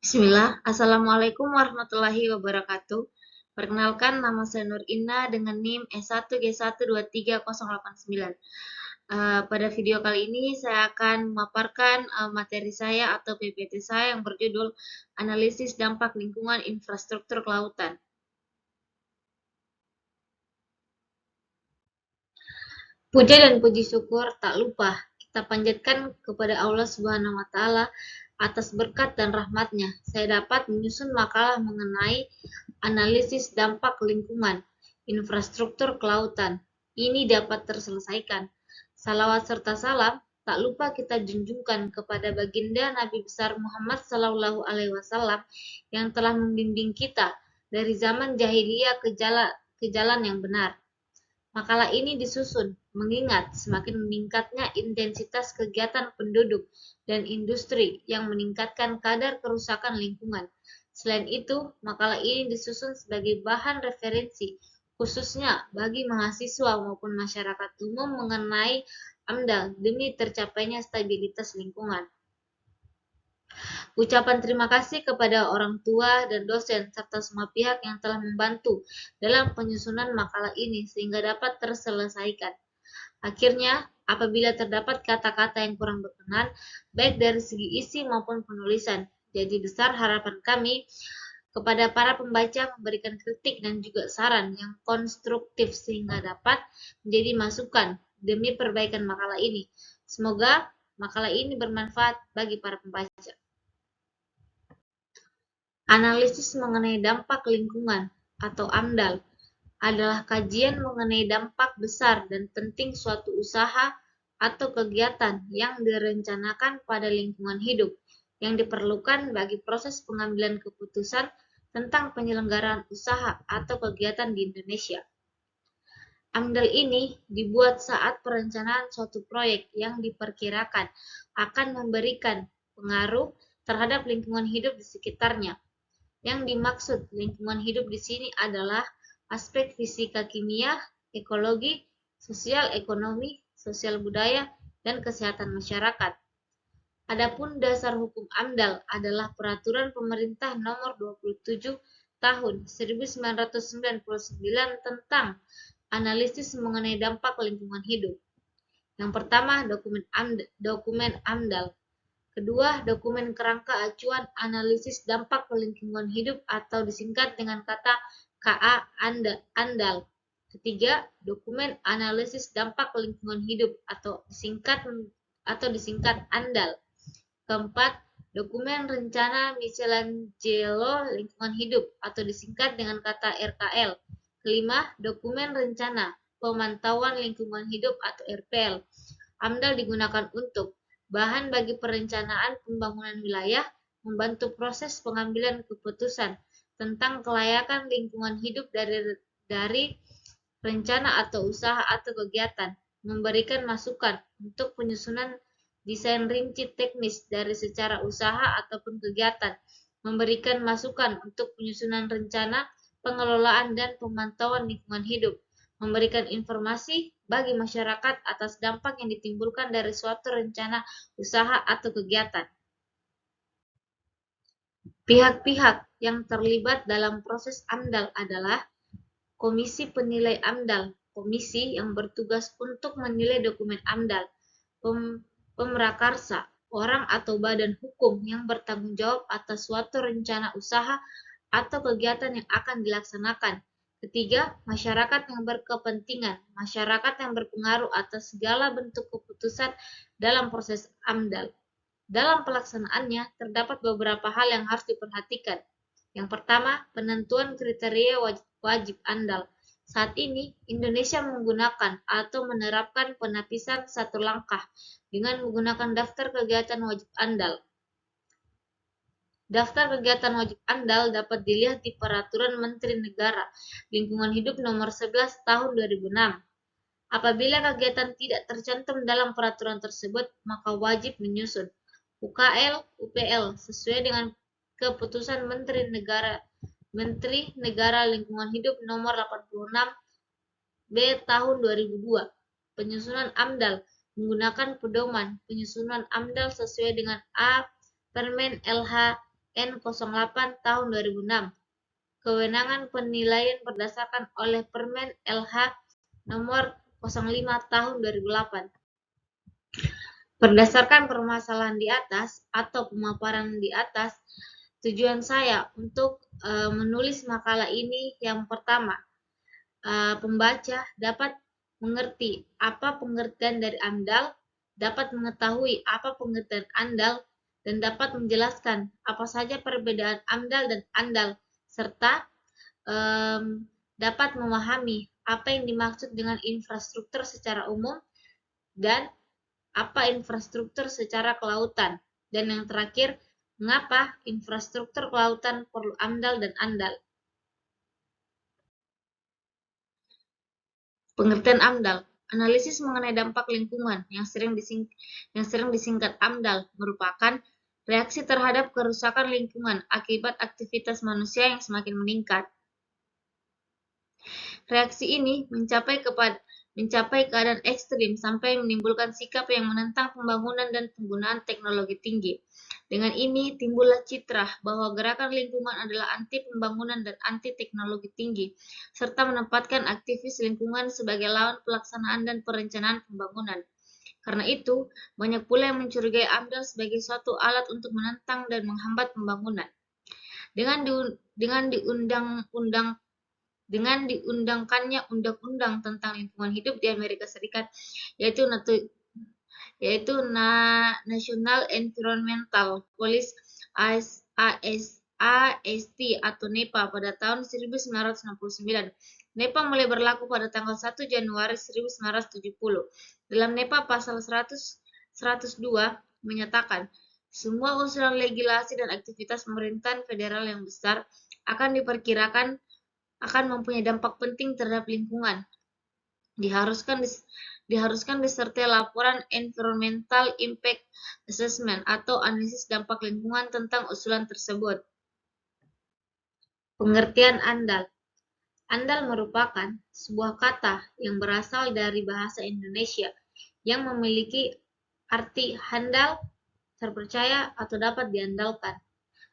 Bismillah, Assalamualaikum warahmatullahi wabarakatuh. Perkenalkan, nama saya Nur Inna dengan NIM S1G123089. Pada video kali ini saya akan memaparkan materi saya atau PPT saya yang berjudul Analisis Dampak Lingkungan Infrastruktur Kelautan. Puja dan puji syukur tak lupa kita panjatkan kepada Allah Subhanahu wa Ta'ala atas berkat dan rahmatnya. Saya dapat menyusun makalah mengenai analisis dampak lingkungan infrastruktur kelautan. Ini dapat terselesaikan. Salawat serta salam tak lupa kita junjungkan kepada baginda Nabi besar Muhammad Sallallahu Alaihi Wasallam yang telah membimbing kita dari zaman jahiliyah ke jalan yang benar. Makalah ini disusun mengingat semakin meningkatnya intensitas kegiatan penduduk dan industri yang meningkatkan kadar kerusakan lingkungan. Selain itu, makalah ini disusun sebagai bahan referensi khususnya bagi mahasiswa maupun masyarakat umum mengenai AMDAL demi tercapainya stabilitas lingkungan. Ucapan terima kasih kepada orang tua dan dosen serta semua pihak yang telah membantu dalam penyusunan makalah ini sehingga dapat terselesaikan. Akhirnya, apabila terdapat kata-kata yang kurang berkenan, baik dari segi isi maupun penulisan, jadi besar harapan kami kepada para pembaca memberikan kritik dan juga saran yang konstruktif sehingga dapat menjadi masukan demi perbaikan makalah ini. Semoga makalah ini bermanfaat bagi para pembaca. Analisis mengenai dampak lingkungan atau AMDAL adalah kajian mengenai dampak besar dan penting suatu usaha atau kegiatan yang direncanakan pada lingkungan hidup yang diperlukan bagi proses pengambilan keputusan tentang penyelenggaraan usaha atau kegiatan di Indonesia. AMDAL ini dibuat saat perencanaan suatu proyek yang diperkirakan akan memberikan pengaruh terhadap lingkungan hidup di sekitarnya. Yang dimaksud lingkungan hidup di sini adalah aspek fisika kimia, ekologi, sosial ekonomi, sosial budaya, dan kesehatan masyarakat. Adapun dasar hukum AMDAL adalah Peraturan Pemerintah Nomor 27 Tahun 1999 tentang analisis mengenai dampak lingkungan hidup. Yang pertama, dokumen AMDAL. Kedua, dokumen kerangka acuan analisis dampak lingkungan hidup atau disingkat dengan kata KA ANDAL. Ketiga, dokumen analisis dampak lingkungan hidup atau disingkat ANDAL. Keempat, dokumen rencana Michelangelo lingkungan hidup atau disingkat dengan kata RKL. Kelima, dokumen rencana pemantauan lingkungan hidup atau RPL. AMDAL digunakan untuk bahan bagi perencanaan pembangunan wilayah, membantu proses pengambilan keputusan tentang kelayakan lingkungan hidup dari rencana atau usaha atau kegiatan, memberikan masukan untuk penyusunan desain rinci teknis dari secara usaha ataupun kegiatan, memberikan masukan untuk penyusunan rencana, pengelolaan dan pemantauan lingkungan hidup, memberikan informasi bagi masyarakat atas dampak yang ditimbulkan dari suatu rencana usaha atau kegiatan. Pihak-pihak yang terlibat dalam proses AMDAL adalah Komisi Penilai AMDAL, komisi yang bertugas untuk menilai dokumen AMDAL, pemrakarsa, orang atau badan hukum yang bertanggung jawab atas suatu rencana usaha atau kegiatan yang akan dilaksanakan. Ketiga, masyarakat yang berkepentingan, masyarakat yang berpengaruh atas segala bentuk keputusan dalam proses AMDAL. Dalam pelaksanaannya, terdapat beberapa hal yang harus diperhatikan. Yang pertama, penentuan kriteria wajib AMDAL. Saat ini, Indonesia menggunakan atau menerapkan penapisan satu langkah dengan menggunakan daftar kegiatan wajib AMDAL. Daftar kegiatan wajib AMDAL dapat dilihat di Peraturan Menteri Negara Lingkungan Hidup Nomor 11 Tahun 2006. Apabila kegiatan tidak tercantum dalam peraturan tersebut, maka wajib menyusun UKL, UPL sesuai dengan keputusan Menteri Negara Lingkungan Hidup Nomor 86 B Tahun 2002. Penyusunan AMDAL menggunakan pedoman penyusunan AMDAL sesuai dengan A Permen LH N08 tahun 2006. Kewenangan penilaian berdasarkan oleh Permen LH nomor 05 tahun 2008. Berdasarkan permasalahan di atas atau pemaparan di atas, tujuan saya untuk menulis makalah ini yang pertama, pembaca dapat mengerti apa pengertian dari AMDAL, dapat mengetahui apa pengertian ANDAL, dan dapat menjelaskan apa saja perbedaan AMDAL dan ANDAL, serta dapat memahami apa yang dimaksud dengan infrastruktur secara umum dan apa infrastruktur secara kelautan, dan yang terakhir, mengapa infrastruktur kelautan perlu AMDAL dan ANDAL. Pengertian AMDAL, analisis mengenai dampak lingkungan yang sering disingkat AMDAL, merupakan reaksi terhadap kerusakan lingkungan akibat aktivitas manusia yang semakin meningkat. Reaksi ini mencapai keadaan ekstrim sampai menimbulkan sikap yang menentang pembangunan dan penggunaan teknologi tinggi. Dengan ini timbullah citra bahwa gerakan lingkungan adalah anti pembangunan dan anti teknologi tinggi, serta menempatkan aktivis lingkungan sebagai lawan pelaksanaan dan perencanaan pembangunan. Karena itu, banyak pula yang mencurigai AMDAL sebagai suatu alat untuk menentang dan menghambat pembangunan. Dengan diundangkannya undang-undang tentang lingkungan hidup di Amerika Serikat, yaitu National Environmental Policy AST atau NEPA pada tahun 1969. NEPA mulai berlaku pada tanggal 1 Januari 1970. Dalam NEPA pasal 102 menyatakan, semua usulan legislasi dan aktivitas pemerintahan federal yang besar akan diperkirakan akan mempunyai dampak penting terhadap lingkungan. Diharuskan disertai laporan Environmental Impact Assessment atau analisis dampak lingkungan tentang usulan tersebut. Pengertian ANDAL. ANDAL merupakan sebuah kata yang berasal dari bahasa Indonesia yang memiliki arti handal, terpercaya, atau dapat diandalkan.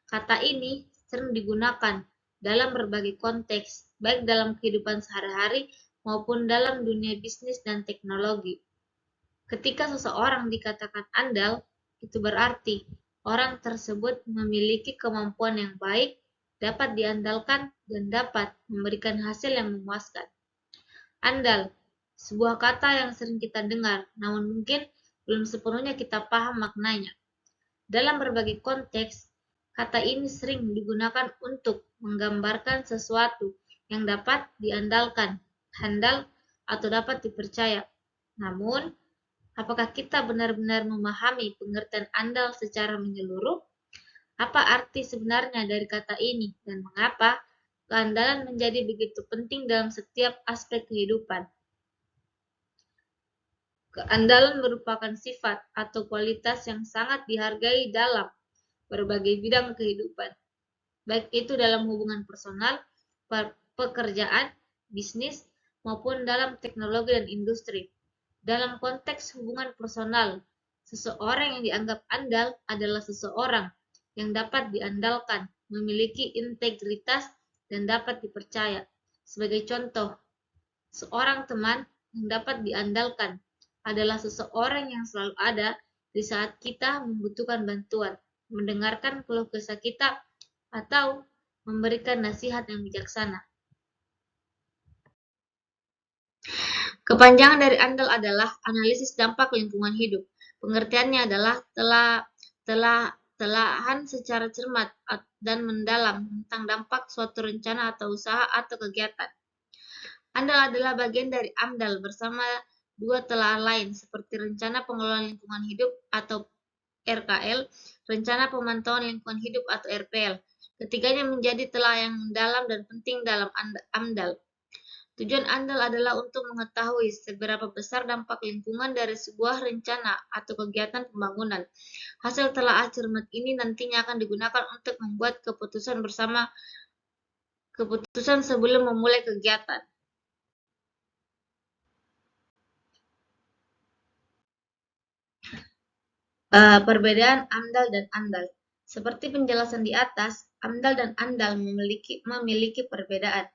Kata ini sering digunakan dalam berbagai konteks, baik dalam kehidupan sehari-hari maupun dalam dunia bisnis dan teknologi. Ketika seseorang dikatakan andal, itu berarti orang tersebut memiliki kemampuan yang baik, dapat diandalkan, dan dapat memberikan hasil yang memuaskan. Andal, sebuah kata yang sering kita dengar, namun mungkin belum sepenuhnya kita paham maknanya. Dalam berbagai konteks, kata ini sering digunakan untuk menggambarkan sesuatu yang dapat diandalkan, handal, atau dapat dipercaya. Namun, apakah kita benar-benar memahami pengertian andal secara menyeluruh? Apa arti sebenarnya dari kata ini dan mengapa keandalan menjadi begitu penting dalam setiap aspek kehidupan? Keandalan merupakan sifat atau kualitas yang sangat dihargai dalam berbagai bidang kehidupan, baik itu dalam hubungan personal, pekerjaan, bisnis, maupun dalam teknologi dan industri. Dalam konteks hubungan personal, seseorang yang dianggap andal adalah seseorang yang dapat diandalkan, memiliki integritas, dan dapat dipercaya. Sebagai contoh, seorang teman yang dapat diandalkan adalah seseorang yang selalu ada di saat kita membutuhkan bantuan, mendengarkan keluh kesah kita, atau memberikan nasihat yang bijaksana. Kepanjangan dari ANDAL adalah analisis dampak lingkungan hidup. Pengertiannya adalah telahan secara cermat dan mendalam tentang dampak suatu rencana atau usaha atau kegiatan. ANDAL adalah bagian dari AMDAL bersama dua telaah lain seperti Rencana Pengelolaan Lingkungan Hidup atau RKL, Rencana Pemantauan Lingkungan Hidup atau RPL. Ketiganya menjadi telaah yang mendalam dan penting dalam AMDAL. Tujuan AMDAL adalah untuk mengetahui seberapa besar dampak lingkungan dari sebuah rencana atau kegiatan pembangunan. Hasil telaah cermat ini nantinya akan digunakan untuk membuat keputusan sebelum memulai kegiatan. Perbedaan AMDAL dan ANDAL. Seperti penjelasan di atas, AMDAL dan ANDAL memiliki perbedaan.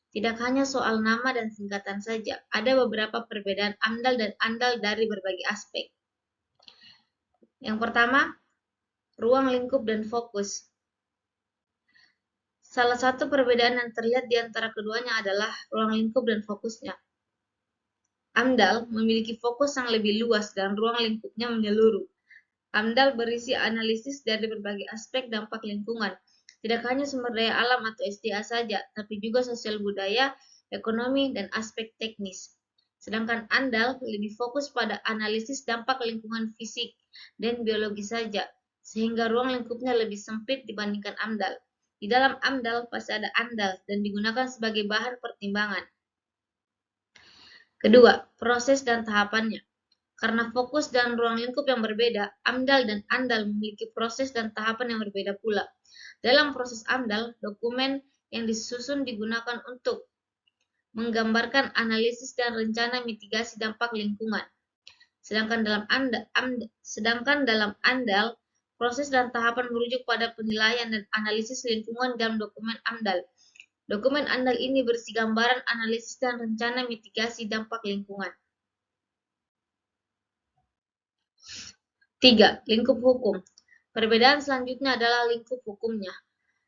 Tidak hanya soal nama dan singkatan saja, ada beberapa perbedaan AMDAL dan ANDAL dari berbagai aspek. Yang pertama, ruang lingkup dan fokus. Salah satu perbedaan yang terlihat di antara keduanya adalah ruang lingkup dan fokusnya. AMDAL memiliki fokus yang lebih luas dan ruang lingkupnya menyeluruh. AMDAL berisi analisis dari berbagai aspek dampak lingkungan, tidak hanya sumber daya alam atau SDA saja, tapi juga sosial budaya, ekonomi, dan aspek teknis. Sedangkan ANDAL lebih fokus pada analisis dampak lingkungan fisik dan biologi saja, sehingga ruang lingkupnya lebih sempit dibandingkan AMDAL. Di dalam AMDAL pasti ada ANDAL dan digunakan sebagai bahan pertimbangan. Kedua, proses dan tahapannya. Karena fokus dan ruang lingkup yang berbeda, AMDAL dan ANDAL memiliki proses dan tahapan yang berbeda pula. Dalam proses AMDAL, dokumen yang disusun digunakan untuk menggambarkan analisis dan rencana mitigasi dampak lingkungan. Sedangkan dalam ANDAL, proses dan tahapan merujuk pada penilaian dan analisis lingkungan dalam dokumen AMDAL. Dokumen AMDAL ini berisi gambaran analisis dan rencana mitigasi dampak lingkungan. 3. Lingkup hukum. Perbedaan selanjutnya adalah lingkup hukumnya.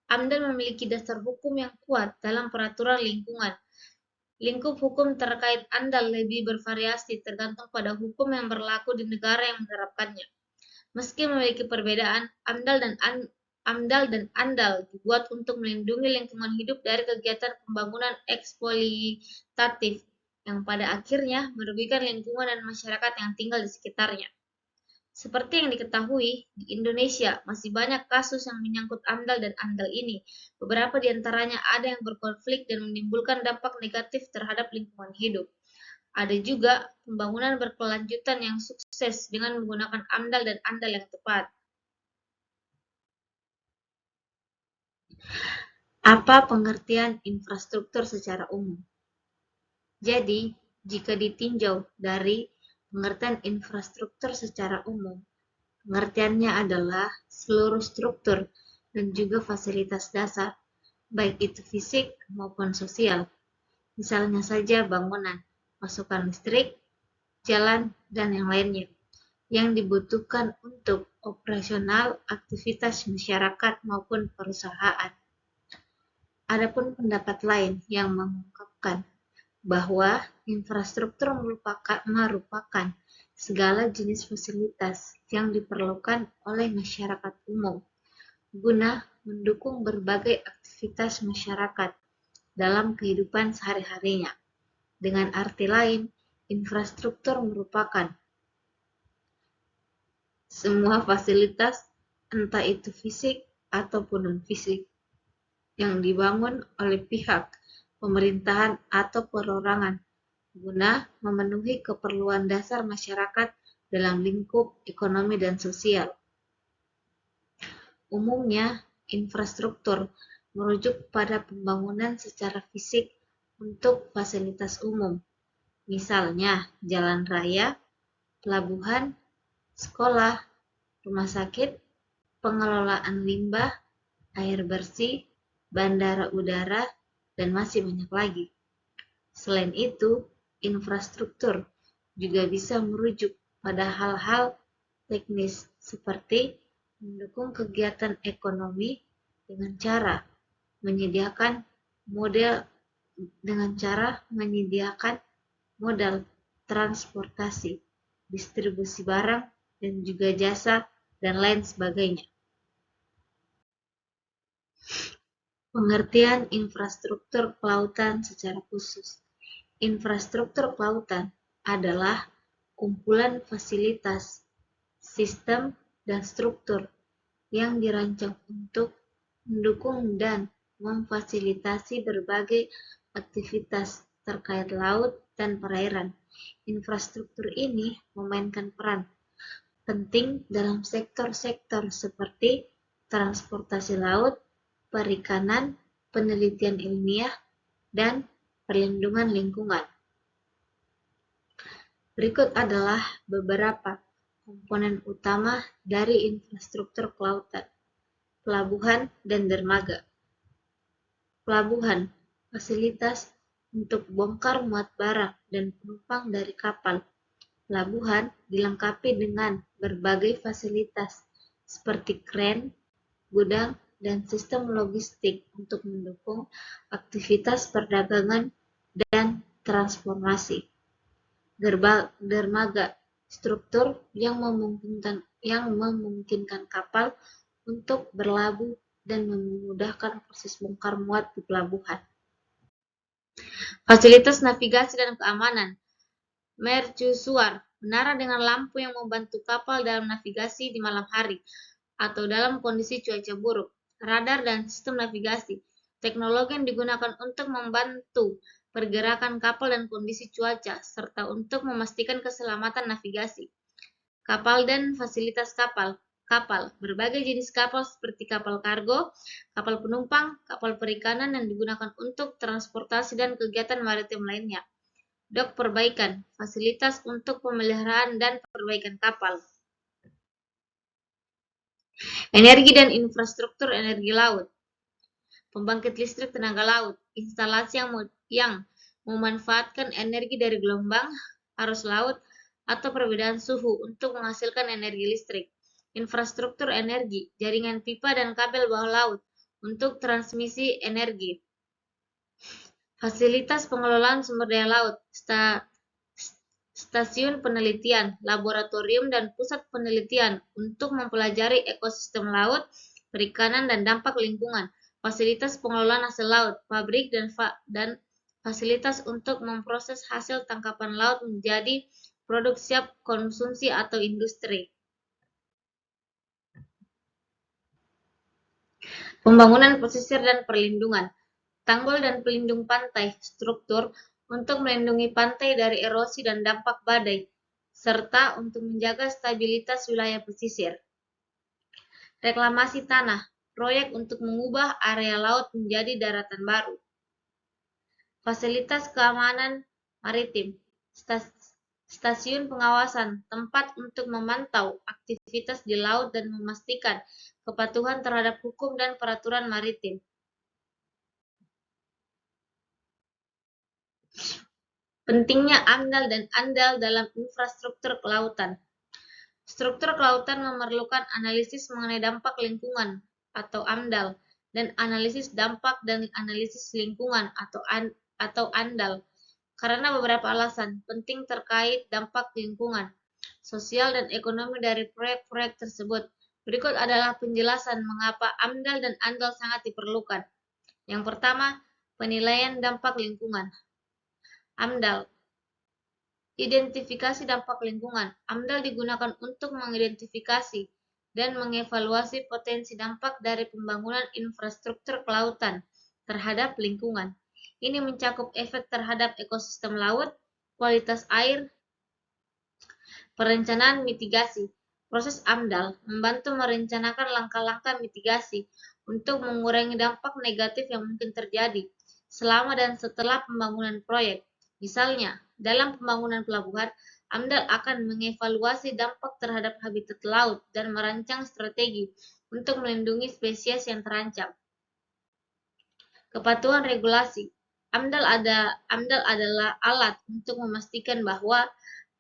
AMDAL memiliki dasar hukum yang kuat dalam peraturan lingkungan. Lingkup hukum terkait AMDAL lebih bervariasi tergantung pada hukum yang berlaku di negara yang menerapkannya. Meski memiliki perbedaan, AMDAL dan ANDAL dibuat untuk melindungi lingkungan hidup dari kegiatan pembangunan eksploitatif yang pada akhirnya merugikan lingkungan dan masyarakat yang tinggal di sekitarnya. Seperti yang diketahui, di Indonesia masih banyak kasus yang menyangkut AMDAL dan ANDAL ini. Beberapa di antaranya ada yang berkonflik dan menimbulkan dampak negatif terhadap lingkungan hidup. Ada juga pembangunan berkelanjutan yang sukses dengan menggunakan AMDAL dan ANDAL yang tepat. Apa pengertian infrastruktur secara umum? Jadi, jika ditinjau dari pengertian infrastruktur secara umum, pengertiannya adalah seluruh struktur dan juga fasilitas dasar, baik itu fisik maupun sosial. Misalnya saja bangunan, pasokan listrik, jalan, dan yang lainnya, yang dibutuhkan untuk operasional aktivitas masyarakat maupun perusahaan. Adapun pendapat lain yang mengungkapkan bahwa infrastruktur merupakan segala jenis fasilitas yang diperlukan oleh masyarakat umum guna mendukung berbagai aktivitas masyarakat dalam kehidupan sehari-harinya. Dengan arti lain, infrastruktur merupakan semua fasilitas, entah itu fisik ataupun non-fisik, yang dibangun oleh pihak pemerintahan atau perorangan guna memenuhi keperluan dasar masyarakat dalam lingkup ekonomi dan sosial. Umumnya, infrastruktur merujuk pada pembangunan secara fisik untuk fasilitas umum, misalnya jalan raya, pelabuhan, sekolah, rumah sakit, pengelolaan limbah, air bersih, bandara udara, dan masih banyak lagi. Selain itu, infrastruktur juga bisa merujuk pada hal-hal teknis seperti mendukung kegiatan ekonomi dengan cara menyediakan modal transportasi, distribusi barang, dan juga jasa, dan lain sebagainya. Pengertian infrastruktur kelautan secara khusus. Infrastruktur kelautan adalah kumpulan fasilitas, sistem, dan struktur yang dirancang untuk mendukung dan memfasilitasi berbagai aktivitas terkait laut dan perairan. Infrastruktur ini memainkan peran penting dalam sektor-sektor seperti transportasi laut, perikanan, penelitian ilmiah, dan perlindungan lingkungan. Berikut adalah beberapa komponen utama dari infrastruktur kelautan. pelabuhan, dan dermaga. Pelabuhan, fasilitas untuk bongkar muat barang dan penumpang dari kapal. Pelabuhan dilengkapi dengan berbagai fasilitas seperti kren, gudang, dan sistem logistik untuk mendukung aktivitas perdagangan dan transformasi. Dermaga, struktur yang memungkinkan kapal untuk berlabuh dan memudahkan proses bongkar muat di pelabuhan. Fasilitas navigasi dan keamanan. Mercusuar, menara dengan lampu yang membantu kapal dalam navigasi di malam hari atau dalam kondisi cuaca buruk. Radar dan sistem navigasi. Teknologi yang digunakan untuk membantu pergerakan kapal dan kondisi cuaca, serta untuk memastikan keselamatan navigasi. Kapal dan fasilitas kapal. Kapal, berbagai jenis kapal seperti kapal kargo, kapal penumpang, kapal perikanan yang digunakan untuk transportasi dan kegiatan maritim lainnya. Dok perbaikan, fasilitas untuk pemeliharaan dan perbaikan kapal. Energi dan infrastruktur energi laut. Pembangkit listrik tenaga laut, instalasi yang memanfaatkan energi dari gelombang, arus laut, atau perbedaan suhu untuk menghasilkan energi listrik. Infrastruktur energi, jaringan pipa dan kabel bawah laut untuk transmisi energi. Fasilitas pengelolaan sumber daya laut, stasiun penelitian, laboratorium, dan pusat penelitian untuk mempelajari ekosistem laut, perikanan, dan dampak lingkungan. Fasilitas pengelolaan hasil laut, pabrik, dan fasilitas untuk memproses hasil tangkapan laut menjadi produk siap konsumsi atau industri. Pembangunan pesisir dan perlindungan. Tanggul dan pelindung pantai, struktur untuk melindungi pantai dari erosi dan dampak badai, serta untuk menjaga stabilitas wilayah pesisir. Reklamasi tanah, proyek untuk mengubah area laut menjadi daratan baru. Fasilitas keamanan maritim, stasiun pengawasan, tempat untuk memantau aktivitas di laut dan memastikan kepatuhan terhadap hukum dan peraturan maritim. Pentingnya AMDAL dan ANDAL dalam infrastruktur kelautan. Struktur kelautan memerlukan analisis mengenai dampak lingkungan atau AMDAL dan analisis dampak dan analisis lingkungan atau ANDAL karena beberapa alasan penting terkait dampak lingkungan, sosial, dan ekonomi dari proyek-proyek tersebut. Berikut adalah penjelasan mengapa AMDAL dan ANDAL sangat diperlukan. Yang pertama, penilaian dampak lingkungan. AMDAL, identifikasi dampak lingkungan. AMDAL digunakan untuk mengidentifikasi dan mengevaluasi potensi dampak dari pembangunan infrastruktur kelautan terhadap lingkungan. Ini mencakup efek terhadap ekosistem laut, kualitas air, perencanaan mitigasi. Proses AMDAL membantu merencanakan langkah-langkah mitigasi untuk mengurangi dampak negatif yang mungkin terjadi selama dan setelah pembangunan proyek. Misalnya, dalam pembangunan pelabuhan, AMDAL akan mengevaluasi dampak terhadap habitat laut dan merancang strategi untuk melindungi spesies yang terancam. Kepatuhan regulasi. AMDAL adalah alat untuk memastikan bahwa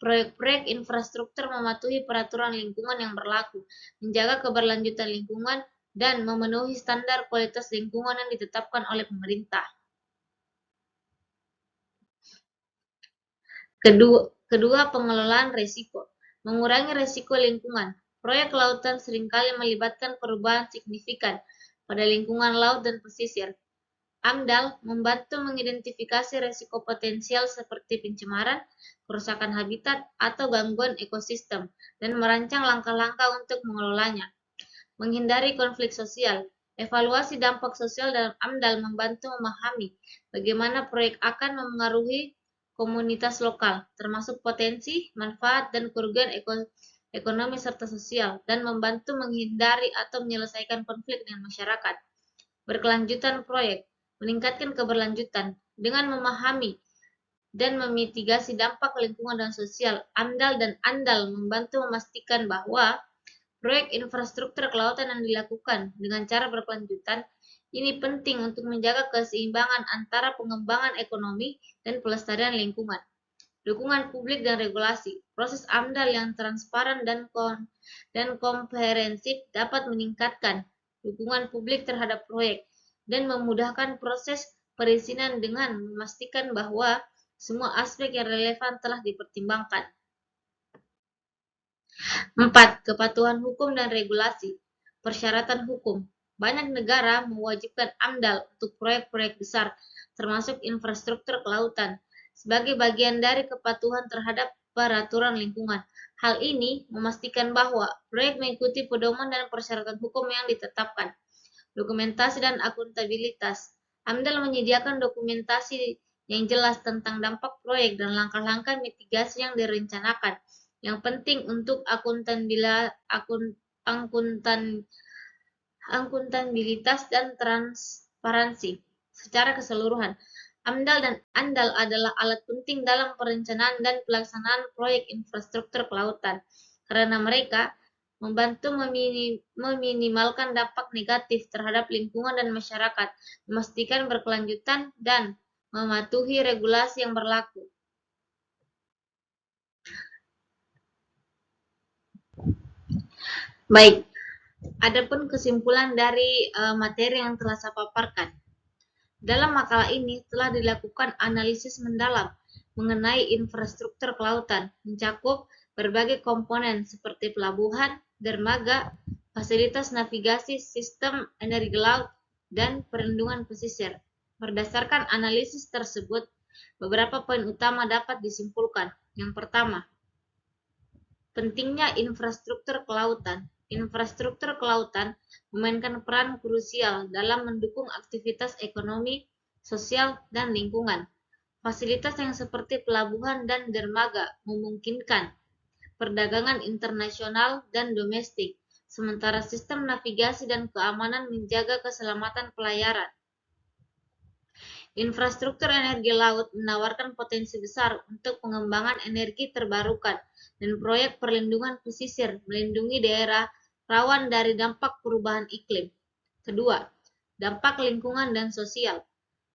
proyek-proyek infrastruktur mematuhi peraturan lingkungan yang berlaku, menjaga keberlanjutan lingkungan, dan memenuhi standar kualitas lingkungan yang ditetapkan oleh pemerintah. Kedua, pengelolaan risiko. Mengurangi risiko lingkungan. Proyek lautan seringkali melibatkan perubahan signifikan pada lingkungan laut dan pesisir. AMDAL membantu mengidentifikasi risiko potensial seperti pencemaran, kerusakan habitat, atau gangguan ekosistem, dan merancang langkah-langkah untuk mengelolanya. Menghindari konflik sosial. Evaluasi dampak sosial dalam AMDAL membantu memahami bagaimana proyek akan memengaruhi komunitas lokal, termasuk potensi, manfaat, dan kerugian ekonomi serta sosial, dan membantu menghindari atau menyelesaikan konflik dengan masyarakat. Berkelanjutan proyek, meningkatkan keberlanjutan. Dengan memahami dan memitigasi dampak lingkungan dan sosial, AMDAL dan ANDAL membantu memastikan bahwa proyek infrastruktur kelautan yang dilakukan dengan cara berkelanjutan ini penting untuk menjaga keseimbangan antara pengembangan ekonomi dan pelestarian lingkungan. Dukungan publik dan regulasi. Proses AMDAL yang transparan dan komprehensif dapat meningkatkan dukungan publik terhadap proyek dan memudahkan proses perizinan dengan memastikan bahwa semua aspek yang relevan telah dipertimbangkan. 4. Kepatuhan hukum dan regulasi. Persyaratan hukum. Banyak negara mewajibkan AMDAL untuk proyek-proyek besar, termasuk infrastruktur kelautan, sebagai bagian dari kepatuhan terhadap peraturan lingkungan. Hal ini memastikan bahwa proyek mengikuti pedoman dan persyaratan hukum yang ditetapkan. Dokumentasi dan akuntabilitas. AMDAL menyediakan dokumentasi yang jelas tentang dampak proyek dan langkah-langkah mitigasi yang direncanakan, yang penting untuk akuntabilitas dan transparansi. Secara keseluruhan, AMDAL dan ANDAL adalah alat penting dalam perencanaan dan pelaksanaan proyek infrastruktur kelautan, karena mereka membantu meminimalkan dampak negatif terhadap lingkungan dan masyarakat, memastikan berkelanjutan, dan mematuhi regulasi yang berlaku. Baik, adapun kesimpulan dari materi yang telah saya paparkan. Dalam makalah ini telah dilakukan analisis mendalam mengenai infrastruktur kelautan, mencakup berbagai komponen seperti pelabuhan, dermaga, fasilitas navigasi, sistem energi laut, dan perlindungan pesisir. Berdasarkan analisis tersebut, beberapa poin utama dapat disimpulkan. Yang pertama, pentingnya infrastruktur kelautan. Infrastruktur kelautan memainkan peran krusial dalam mendukung aktivitas ekonomi, sosial, dan lingkungan. Fasilitas yang seperti pelabuhan dan dermaga memungkinkan perdagangan internasional dan domestik, sementara sistem navigasi dan keamanan menjaga keselamatan pelayaran. Infrastruktur energi laut menawarkan potensi besar untuk pengembangan energi terbarukan dan proyek perlindungan pesisir melindungi daerah rawan dari dampak perubahan iklim. Kedua, dampak lingkungan dan sosial.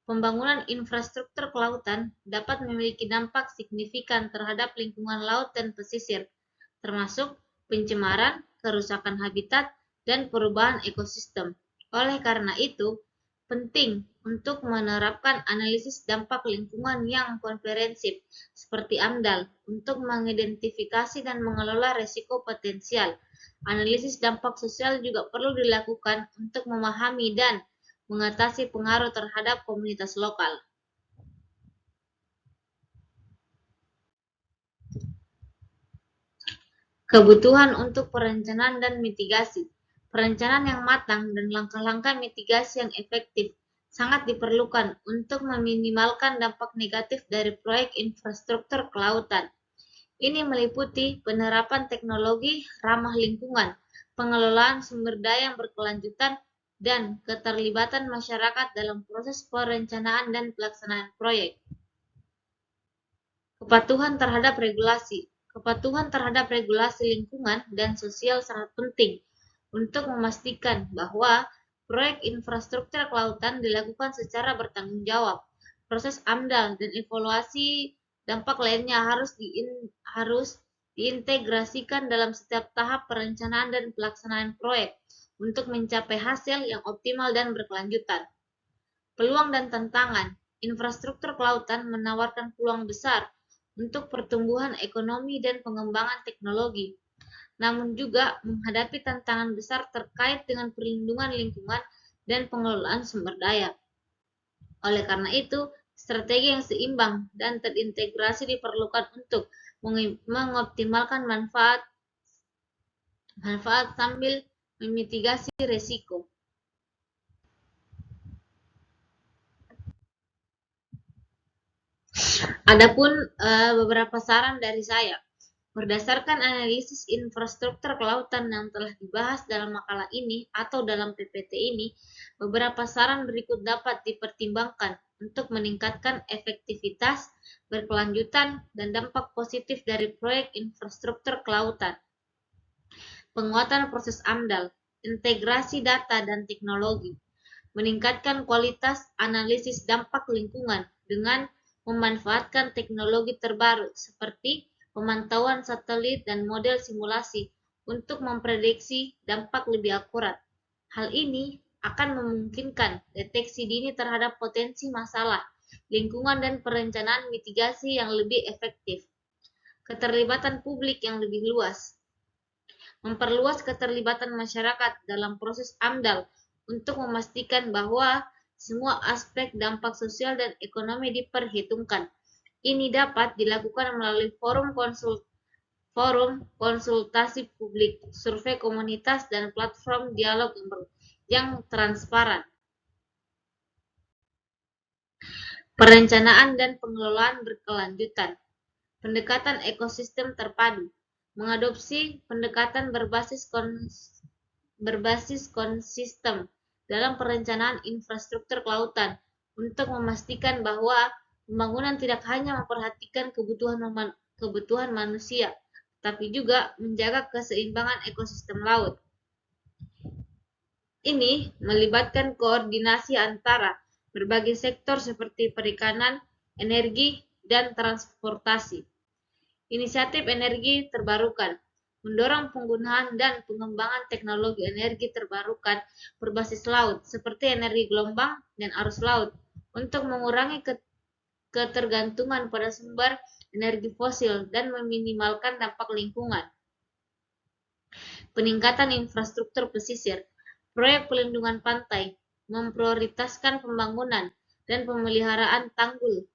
Pembangunan infrastruktur kelautan dapat memiliki dampak signifikan terhadap lingkungan laut dan pesisir, termasuk pencemaran, kerusakan habitat, dan perubahan ekosistem. Oleh karena itu, penting untuk menerapkan analisis dampak lingkungan yang komprehensif seperti AMDAL untuk mengidentifikasi dan mengelola risiko potensial. Analisis dampak sosial juga perlu dilakukan untuk memahami dan mengatasi pengaruh terhadap komunitas lokal. Kebutuhan untuk perencanaan dan mitigasi. Perencanaan yang matang dan langkah-langkah mitigasi yang efektif sangat diperlukan untuk meminimalkan dampak negatif dari proyek infrastruktur kelautan. Ini meliputi penerapan teknologi ramah lingkungan, pengelolaan sumber daya yang berkelanjutan, dan keterlibatan masyarakat dalam proses perencanaan dan pelaksanaan proyek. Kepatuhan terhadap regulasi. Kepatuhan terhadap regulasi lingkungan dan sosial sangat penting untuk memastikan bahwa proyek infrastruktur kelautan dilakukan secara bertanggung jawab. Proses AMDAL dan evaluasi dampak lainnya harus diintegrasikan dalam setiap tahap perencanaan dan pelaksanaan proyek untuk mencapai hasil yang optimal dan berkelanjutan. Peluang dan tantangan. Infrastruktur kelautan menawarkan peluang besar untuk pertumbuhan ekonomi dan pengembangan teknologi, namun juga menghadapi tantangan besar terkait dengan perlindungan lingkungan dan pengelolaan sumber daya. Oleh karena itu, strategi yang seimbang dan terintegrasi diperlukan untuk mengoptimalkan manfaat sambil memitigasi risiko. Adapun beberapa saran dari saya. Berdasarkan analisis infrastruktur kelautan yang telah dibahas dalam makalah ini atau dalam PPT ini, beberapa saran berikut dapat dipertimbangkan untuk meningkatkan efektivitas, berkelanjutan, dan dampak positif dari proyek infrastruktur kelautan. penguatan proses AMDAL, integrasi data dan teknologi, meningkatkan kualitas analisis dampak lingkungan dengan memanfaatkan teknologi terbaru seperti pemantauan satelit dan model simulasi untuk memprediksi dampak lebih akurat. Hal ini akan memungkinkan deteksi dini terhadap potensi masalah lingkungan dan perencanaan mitigasi yang lebih efektif. Keterlibatan publik yang lebih luas. Memperluas keterlibatan masyarakat dalam proses AMDAL untuk memastikan bahwa semua aspek dampak sosial dan ekonomi diperhitungkan. Ini dapat dilakukan melalui forum konsultasi publik, survei komunitas, dan platform dialog yang transparan. Perencanaan dan pengelolaan berkelanjutan. Pendekatan ekosistem terpadu. Mengadopsi pendekatan berbasis konsistem dalam perencanaan infrastruktur kelautan untuk memastikan bahwa pembangunan tidak hanya memperhatikan kebutuhan manusia, tapi juga menjaga keseimbangan ekosistem laut. Ini melibatkan koordinasi antara berbagai sektor seperti perikanan, energi, dan transportasi. Inisiatif energi terbarukan mendorong penggunaan dan pengembangan teknologi energi terbarukan berbasis laut seperti energi gelombang dan arus laut untuk mengurangi ketergantungan pada sumber energi fosil dan meminimalkan dampak lingkungan. Peningkatan infrastruktur pesisir. Proyek pelindungan pantai memprioritaskan pembangunan dan pemeliharaan tanggul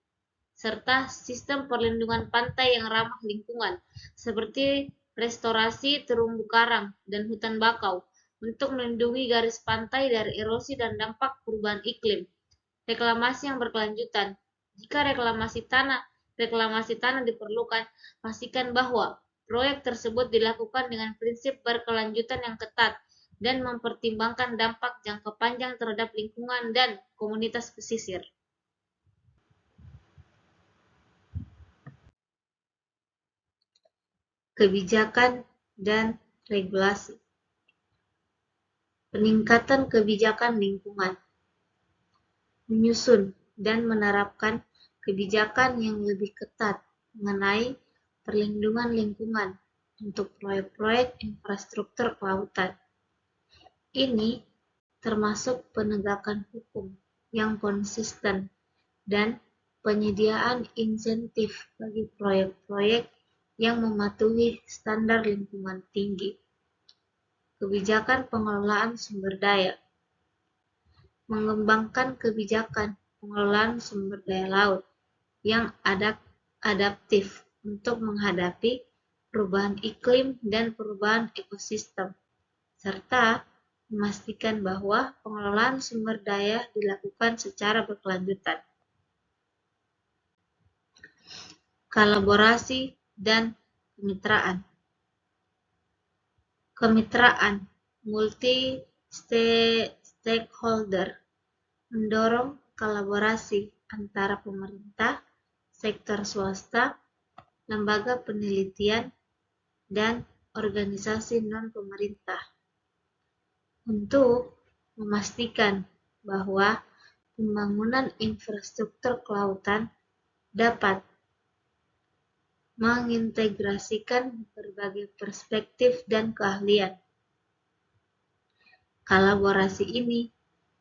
serta sistem perlindungan pantai yang ramah lingkungan, seperti restorasi terumbu karang dan hutan bakau, untuk melindungi garis pantai dari erosi dan dampak perubahan iklim. Reklamasi yang berkelanjutan. Jika reklamasi tanah diperlukan, pastikan bahwa proyek tersebut dilakukan dengan prinsip berkelanjutan yang ketat dan mempertimbangkan dampak jangka panjang terhadap lingkungan dan komunitas pesisir. Kebijakan dan regulasi. Peningkatan kebijakan lingkungan. Menyusun dan menerapkan kebijakan yang lebih ketat mengenai perlindungan lingkungan untuk proyek-proyek infrastruktur kelautan. Ini termasuk penegakan hukum yang konsisten dan penyediaan insentif bagi proyek-proyek yang mematuhi standar lingkungan tinggi. Kebijakan pengelolaan sumber daya. Mengembangkan kebijakan pengelolaan sumber daya laut yang adaptif untuk menghadapi perubahan iklim dan perubahan ekosistem, serta memastikan bahwa pengelolaan sumber daya dilakukan secara berkelanjutan. Kolaborasi dan kemitraan. Kemitraan multi-stakeholder mendorong kolaborasi antara pemerintah, sektor swasta, lembaga penelitian, dan organisasi non-pemerintah untuk memastikan bahwa pembangunan infrastruktur kelautan dapat mengintegrasikan berbagai perspektif dan keahlian. Kolaborasi ini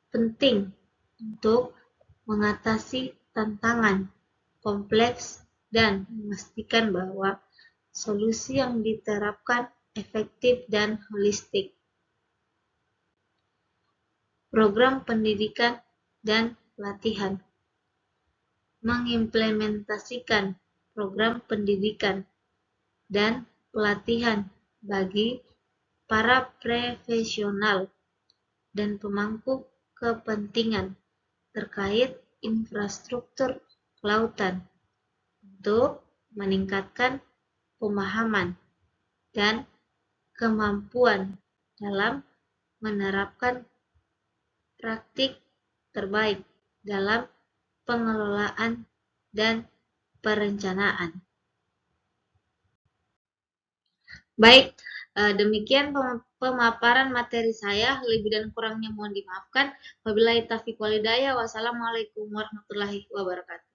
penting untuk mengatasi tantangan kompleks dan memastikan bahwa solusi yang diterapkan efektif dan holistik. Program pendidikan dan pelatihan. Mengimplementasikan program pendidikan dan pelatihan bagi para profesional dan pemangku kepentingan terkait infrastruktur kelautan untuk meningkatkan pemahaman dan kemampuan dalam menerapkan praktik terbaik dalam pengelolaan dan perencanaan. Baik, Demikian pemaparan materi saya, lebih dan kurangnya mohon dimaafkan. Wabillahi taufiq walhidayah. Wassalamualaikum warahmatullahi wabarakatuh.